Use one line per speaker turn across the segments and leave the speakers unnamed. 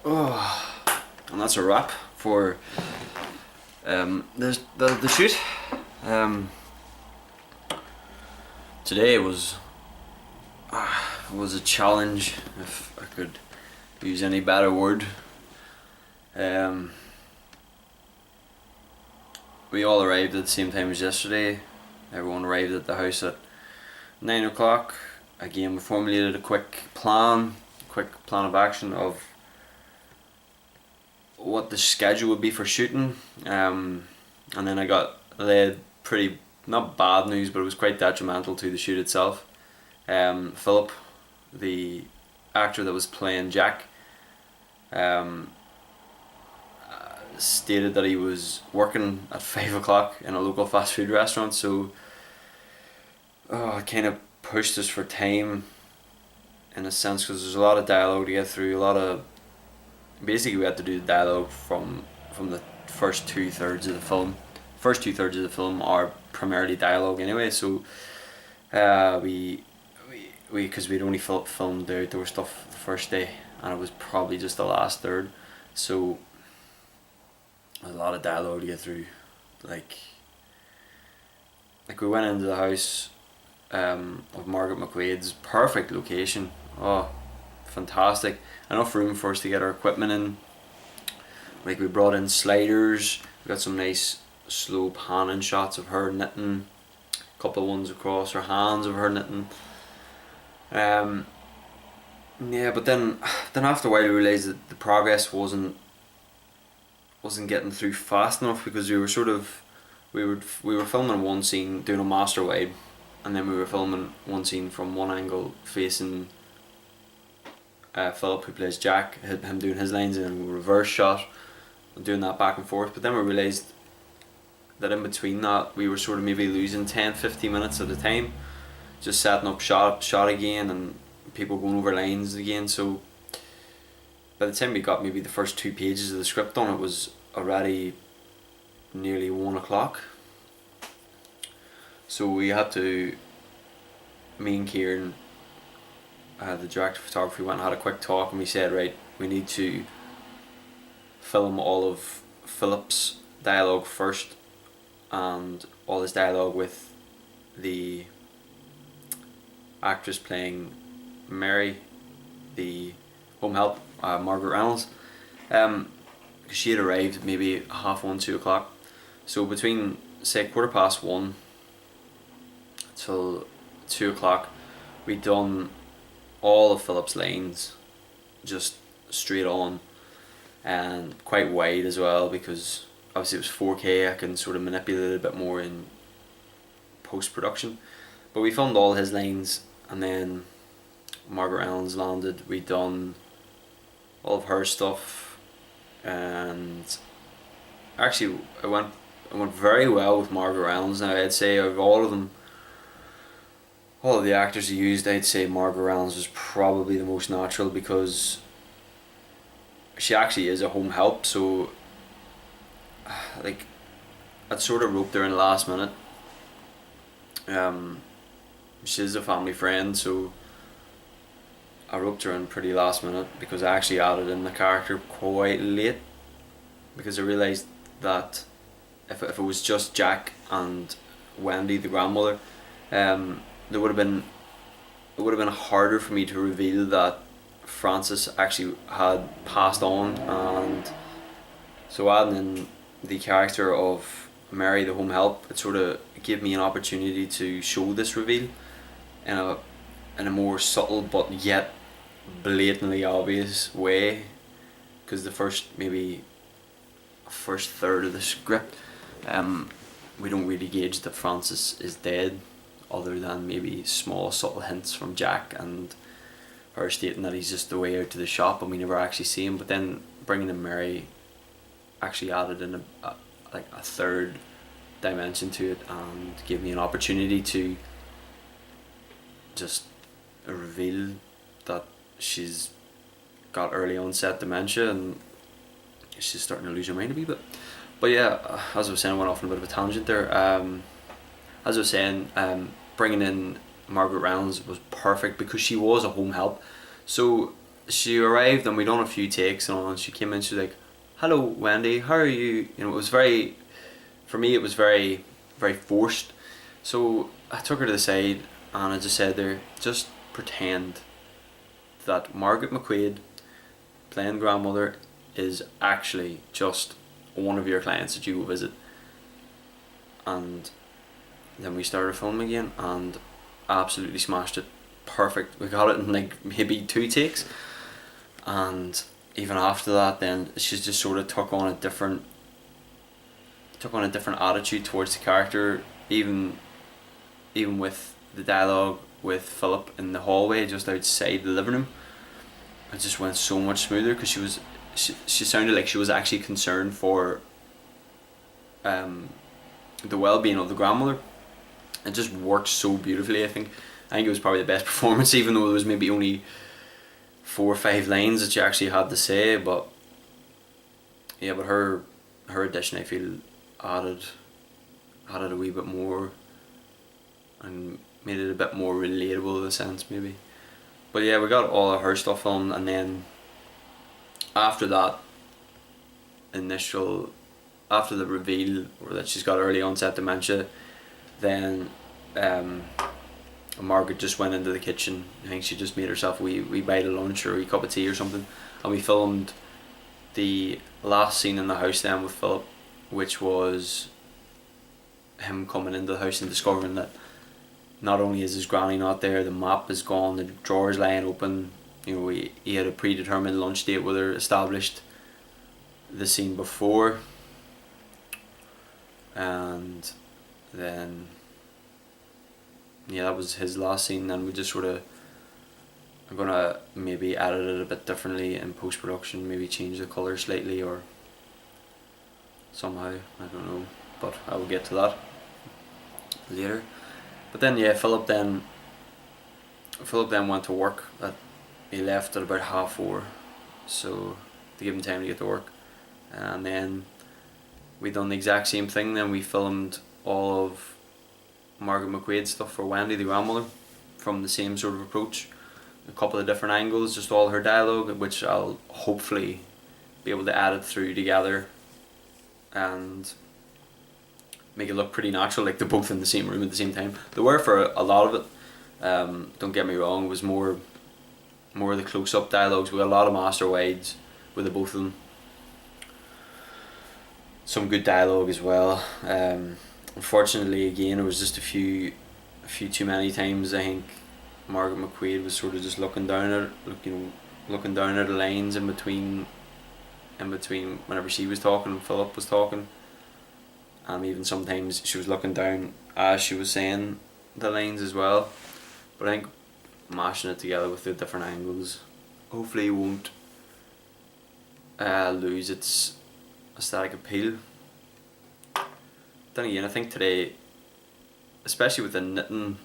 Oh, and that's a wrap for the shoot. Today was a challenge, if I could use any better word. We all arrived at the same time as yesterday. Everyone arrived at the house at 9 o'clock. Again, we formulated a quick plan of action of what the schedule would be for shooting, and then I got led pretty, not bad news, but it was quite detrimental to the shoot itself. Philip, the actor that was playing Jack, stated that he was working at 5 o'clock in a local fast food restaurant, so it kind of pushed us for time in a sense, because there's a lot of dialogue to get through, basically we had to do the dialogue from the first 2/3 of the film. First 2/3 of the film are primarily dialogue anyway, so we because we'd only filmed the outdoor stuff the first day, and it was probably just the last third, so there's a lot of dialogue to get through. Like we went into the house of Margaret McQuaid's, perfect location. Oh, fantastic. Enough room for us to get our equipment in. Like, we brought in sliders, we got some nice slow panning shots of her knitting, a couple of ones across her hands of her knitting. Yeah, but then after a while we realised that the progress wasn't getting through fast enough, because we were filming one scene, doing a master wide, and then we were filming one scene from one angle facing Philip, who plays Jack, him doing his lines, and then reverse shot and doing that back and forth. But then we realised that in between that we were sort of maybe losing 10-15 minutes at a time, just setting up shot again and people going over lines again. So by the time we got maybe the first 2 pages of the script done, it was already nearly 1 o'clock. So we had to, me and Kieran, the director of photography, went and had a quick talk, and we said, right, we need to film all of Philip's dialogue first, and all his dialogue with the actress playing Mary, the home help, Margaret Reynolds, because she had arrived maybe 1:30, 2 o'clock. So between, say, 1:15 till 2 o'clock, we'd done all of Philip's lines just straight on, and quite wide as well, because obviously it was 4K. I can sort of manipulate it a bit more in post-production. But we filmed all his lines, and then Margaret Reynolds landed. We'd done all of her stuff, and actually it went very well with Margaret Reynolds. Now, I'd say of all of the actors he used, I'd say Margaret Reynolds was probably the most natural, because she actually is a home help. So like, I'd sort of roped her in last minute. She's a family friend, so I roped her in pretty last minute, because I actually added in the character quite late, because I realised that if it was just Jack and Wendy, the grandmother, it would have been harder for me to reveal that Frances actually had passed on. And so adding in the character of Mary, the home help, it sort of gave me an opportunity to show this reveal in a more subtle but yet blatantly obvious way, because the first third of the script, we don't really gauge that Frances is dead, other than maybe small subtle hints from Jack and her stating that he's just the way out to the shop, and we never actually see him. But then bringing in Mary actually added in a third dimension to it, and gave me an opportunity to just reveal that she's got early onset dementia, and she's starting to lose her mind a wee bit. But yeah, as I was saying, I went off on a bit of a tangent there. As I was saying, bringing in Margaret Reynolds was perfect, because she was a home help. So she arrived and we done a few takes and all, and she came in. She's like, "Hello, Wendy. How are you?" You know, it was very, for me, it was very, very forced. So I took her to the side and I just said there, just pretend that Margaret McQuaid playing grandmother is actually just one of your clients that you will visit. And then we started filming again and absolutely smashed it. Perfect. We got it in like maybe 2 takes, and even after that, then she's just sort of took on a different attitude towards the character. Even with the dialogue with Philip in the hallway just outside the living room, it just went so much smoother because she sounded like she was actually concerned for the well-being of the grandmother. It just worked so beautifully. I think it was probably the best performance, even though there was maybe only 4 or 5 lines that she actually had to say. But yeah, but her addition, I feel, added a wee bit more and made it a bit more relatable in a sense, maybe. But yeah, we got all of her stuff filmed, and then after that initial, after the reveal that she's got early onset dementia, then Margaret just went into the kitchen. I think she just made herself a wee bite of lunch or a wee cup of tea or something, and we filmed the last scene in the house then with Philip, which was him coming into the house and discovering that not only is his granny not there, the map is gone, the drawers lying open. You know, he had a predetermined lunch date with her, established the scene before, and then yeah, that was his last scene. And we just sort of, I'm gonna maybe edit it a bit differently in post production, maybe change the colour slightly or somehow, I don't know, but I will get to that later. But then yeah, Philip then went to work. He left at about 4:30, so to give him time to get to work. And then we done the exact same thing. Then we filmed all of Margaret McQuaid stuff for Wendy the grandmother from the same sort of approach, a couple of different angles, just all her dialogue, which I'll hopefully be able to add it through together and make it look pretty natural, like they're both in the same room at the same time. They were for a lot of it. Don't get me wrong, it was more of the close-up dialogues. We had a lot of master wides with the both of them. Some good dialogue as well. Unfortunately, again, it was just a few too many times. I think Margaret McQuaid was sort of just looking down at the lines in between whenever she was talking and Philip was talking. Even sometimes she was looking down as she was saying the lines as well. But I think mashing it together with the different angles hopefully won't lose its aesthetic appeal. Then again, I think today, especially with the knitting,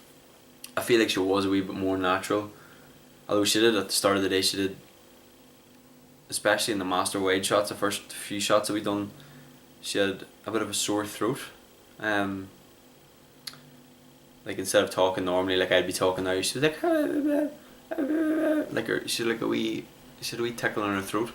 I feel like she was a wee bit more natural. Although she did at the start of the day, especially in the master wide shots, the first few shots that we done, she had a bit of a sore throat. Like instead of talking normally, like I'd be talking now, she was like she had a wee tickle in her throat.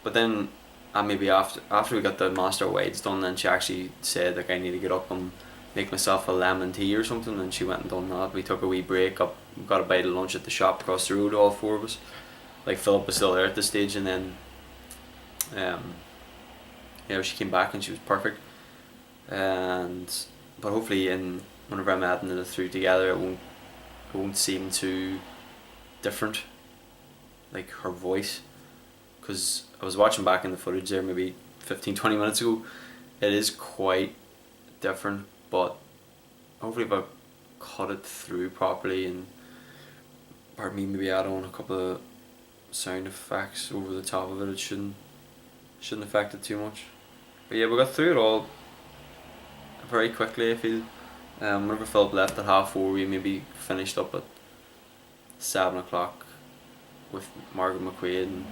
But then, maybe after we got the master wides done, then she actually said like I need to get up and make myself a lemon tea or something, and she went and done that. We took a wee break up, got a bite of lunch at the shop across the road, all 4 of us. Like Philip was still there at this stage, and then she came back and she was perfect. But hopefully whenever I'm editing it through together, it won't seem too different, like her voice, because I was watching back in the footage there maybe 15-20 minutes ago. It is quite different, but hopefully if I cut it through properly and pardon me, maybe add on a couple of sound effects over the top of it, it shouldn't affect it too much. But yeah, we got through it all very quickly, I feel. Whenever Philip left at 4:30, we maybe finished up at 7 o'clock with Margaret McQuaid, and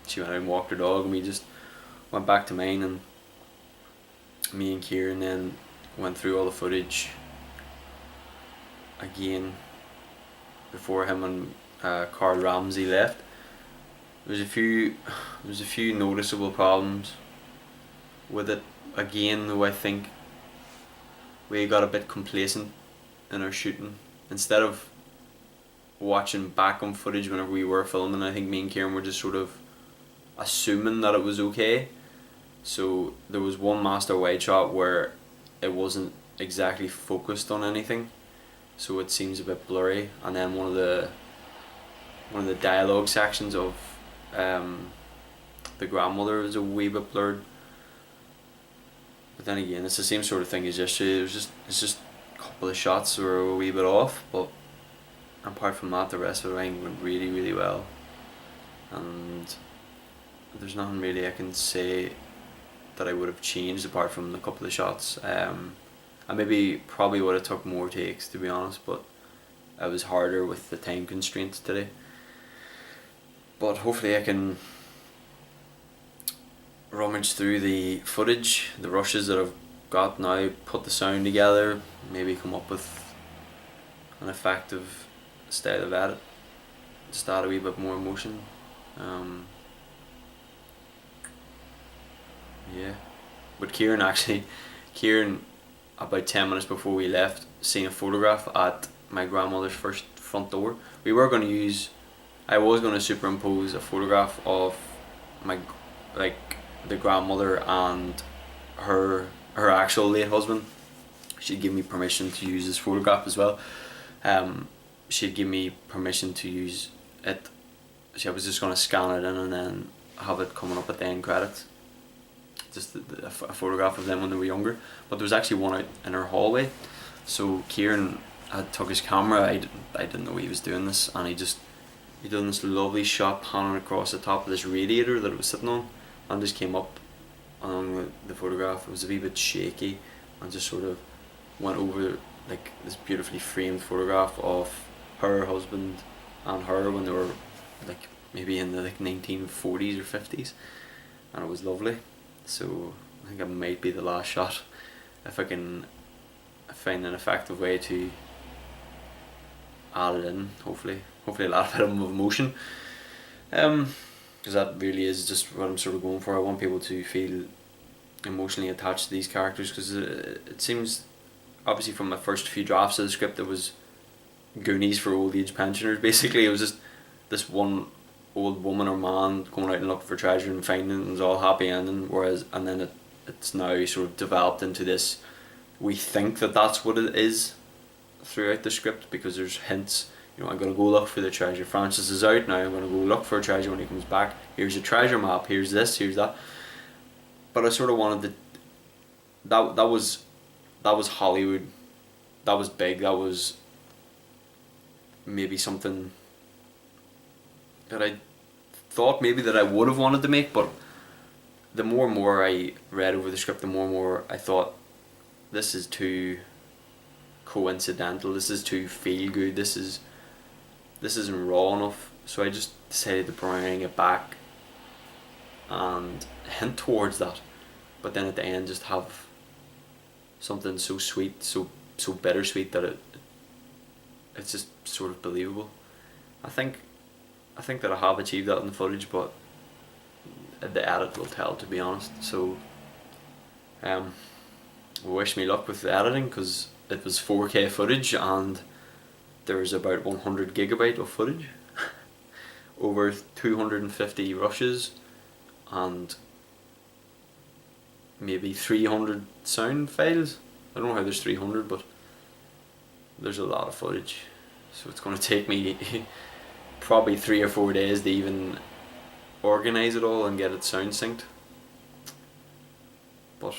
she went out and walked her dog, and we just went back to mine, and me and Kieran then went through all the footage again before him and Carl Ramsey left. There's a few noticeable problems with it. Again, though, I think we got a bit complacent in our shooting. Instead of watching back on footage whenever we were filming, I think me and Kieran were just sort of assuming that it was okay. So there was one master wide shot where it wasn't exactly focused on anything, so it seems a bit blurry. And then one of the dialogue sections of the grandmother is a wee bit blurred. But then again, it's the same sort of thing as yesterday. It's just a couple of shots were a wee bit off, but apart from that, the rest of the ring went really, really well. And there's nothing really I can say that I would have changed apart from the couple of shots. I maybe probably would have took more takes, to be honest, but it was harder with the time constraints today. But hopefully I can rummage through the footage, the rushes that I've got now, put the sound together, maybe come up with an effective style of edit, just add a wee bit more emotion. Yeah, but Kieran about 10 minutes before we left, seen a photograph at my grandmother's first front door. I was going to superimpose a photograph of my, like, the grandmother and her actual late husband. She'd give me permission to use this photograph as well. She'd give me permission to use it. So I was just going to scan it in and then have it coming up at the end credits. Just a photograph of them when they were younger. But there was actually one out in her hallway. So Kieran had took his camera. I didn't know he was doing this, and he done this lovely shot panning across the top of this radiator that it was sitting on, and just came up along the photograph. It was a wee bit shaky, and just sort of went over like this beautifully framed photograph of her husband and her when they were like maybe in the like 1940s or 50s, and it was lovely. So I think it might be the last shot if I can find an effective way to add it in. Hopefully it'll add a bit of emotion, because that really is just what I'm sort of going for. I want people to feel emotionally attached to these characters, because it seems, obviously from my first few drafts of the script, it was Goonies for old age pensioners. Basically it was just this one old woman or man going out and looking for treasure and finding it, and it was all happy ending. And then it's now sort of developed into this, we think that that's what it is throughout the script, because there's hints. I'm going to go look for the treasure. Francis is out now. I'm going to go look for a treasure when he comes back. Here's a treasure map. Here's this. Here's that. But I sort of wanted that was Hollywood. That was big. That was maybe something that I thought maybe that I would have wanted to make. But the more and more I read over the script, the more and more I thought, this is too coincidental. This is too feel good. This isn't raw enough. So I just decided to bring it back and hint towards that, but then at the end just have something so sweet, so bittersweet that it's just sort of believable. I think that I have achieved that in the footage, but the edit will tell, to be honest. So wish me luck with the editing, because it was 4K footage and there's about 100 gigabyte of footage over 250 rushes and maybe 300 sound files. I don't know how there's 300, but there's a lot of footage, so it's going to take me probably 3 or 4 days to even organise it all and get it sound synced. But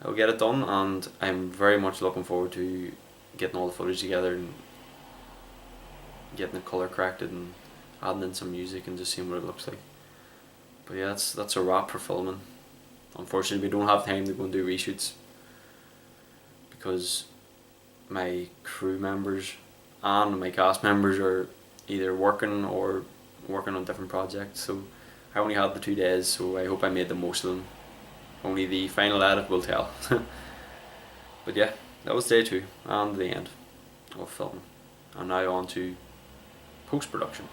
I'll get it done, and I'm very much looking forward to getting all the footage together and getting the colour corrected and adding in some music and just seeing what it looks like. But yeah, that's a wrap for filming. Unfortunately, we don't have time to go and do reshoots because my crew members and my cast members are either working or working on different projects, so I only had the 2 days, so I hope I made the most of them. Only the final edit will tell. But yeah, that was day 2 and the end of filming. I'm now on to post-production.